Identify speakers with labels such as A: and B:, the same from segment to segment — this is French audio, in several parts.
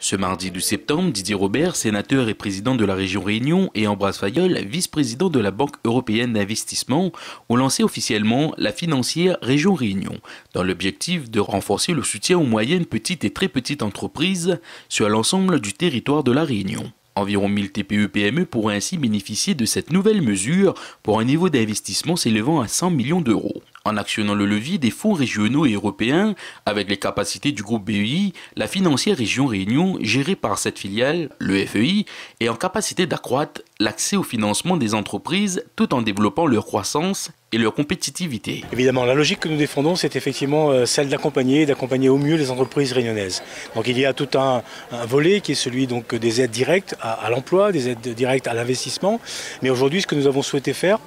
A: Ce mardi 12 septembre, Didier Robert, sénateur et président de la région Réunion, et Ambroise Fayol, vice-président de la Banque européenne d'investissement, ont lancé officiellement la financière Région Réunion, dans l'objectif de renforcer le soutien aux moyennes, petites et très petites entreprises sur l'ensemble du territoire de la Réunion. Environ 1000 TPE-PME pourraient ainsi bénéficier de cette nouvelle mesure pour un niveau d'investissement s'élevant à 100 millions d'euros. En actionnant le levier des fonds régionaux et européens, avec les capacités du groupe BEI, la financière Région Réunion, gérée par cette filiale, le FEI, est en capacité d'accroître l'accès au financement des entreprises tout en développant leur croissance et leur compétitivité.
B: Évidemment, la logique que nous défendons, c'est effectivement celle d'accompagner au mieux les entreprises réunionnaises. Donc il y a tout un volet qui est celui donc des aides directes à l'emploi, des aides directes à l'investissement. Mais aujourd'hui, ce que nous avons souhaité faire,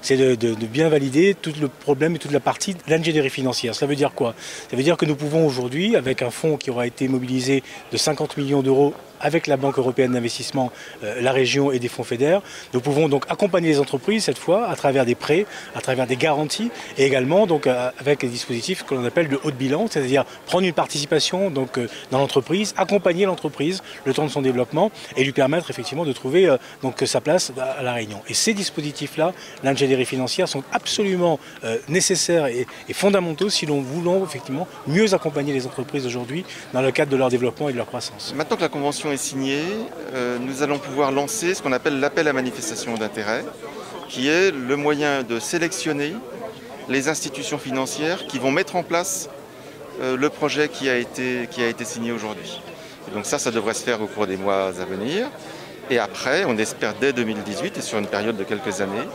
B: c'est de bien valider tout le problème et toute la partie de l'ingénierie financière. Cela veut dire quoi? Ça veut dire que nous pouvons aujourd'hui, avec un fonds qui aura été mobilisé de 50 millions d'euros avec la Banque européenne d'investissement, la région et des fonds FEDER, nous pouvons donc accompagner les entreprises cette fois à travers des prêts, à travers des garanties et également donc avec les dispositifs que l'on appelle de haut de bilan, c'est-à-dire prendre une participation donc dans l'entreprise, accompagner l'entreprise le temps de son développement et lui permettre effectivement de trouver donc sa place à la Réunion. Et ces dispositifs-là, l'ingénierie financière, sont absolument nécessaires et fondamentaux si l'on veut effectivement mieux accompagner les entreprises aujourd'hui dans le cadre de leur développement et de leur croissance.
C: Maintenant que la convention est signée, nous allons pouvoir lancer ce qu'on appelle l'appel à manifestation d'intérêt, qui est le moyen de sélectionner les institutions financières qui vont mettre en place le projet qui a été signé aujourd'hui. Donc ça devrait se faire au cours des mois à venir. Et après, on espère dès 2018 et sur une période de quelques années,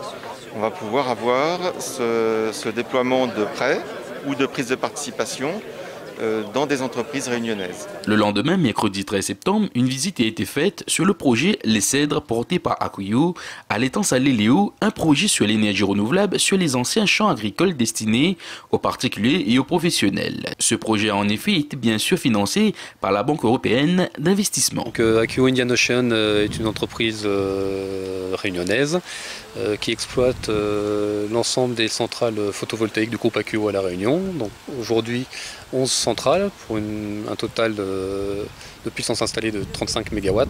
C: on va pouvoir avoir ce déploiement de prêts ou de prise de participation dans des entreprises réunionnaises.
A: Le lendemain, mercredi 13 septembre, une visite a été faite sur le projet Les Cèdres porté par Akuyo à l'étang Salé-Léo, un projet sur l'énergie renouvelable sur les anciens champs agricoles destinés aux particuliers et aux professionnels. Ce projet a en effet été bien sûr financé par la Banque européenne d'investissement.
D: Akuyo Indian Ocean est une entreprise réunionnaise qui exploite l'ensemble des centrales photovoltaïques du groupe Akuyo à La Réunion. Donc aujourd'hui 11 centrales pour un total de puissance installée de 35 MW.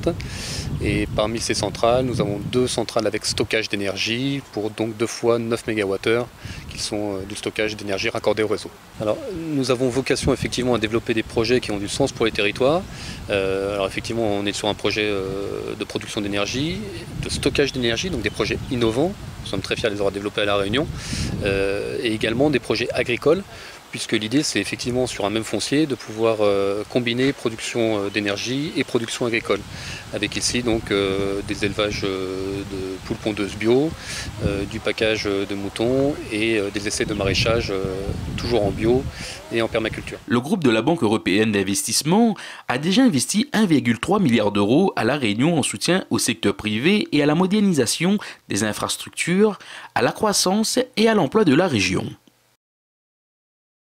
D: Et parmi ces centrales, nous avons 2 centrales avec stockage d'énergie pour donc 2 fois 9 MWh qui sont du stockage d'énergie raccordé au réseau. Alors nous avons vocation effectivement à développer des projets qui ont du sens pour les territoires. Alors effectivement on est sur un projet de production d'énergie, de stockage d'énergie, donc des projets innovants. Nous sommes très fiers de les avoir développés à La Réunion. Et également des projets agricoles, puisque l'idée c'est effectivement sur un même foncier de pouvoir combiner production d'énergie et production agricole, avec ici donc des élevages de poules pondeuses bio, du package de moutons et des essais de maraîchage toujours en bio et en permaculture.
A: Le groupe de la Banque européenne d'investissement a déjà investi 1,3 milliard d'euros à La Réunion en soutien au secteur privé et à la modernisation des infrastructures, à la croissance et à l'emploi de la région.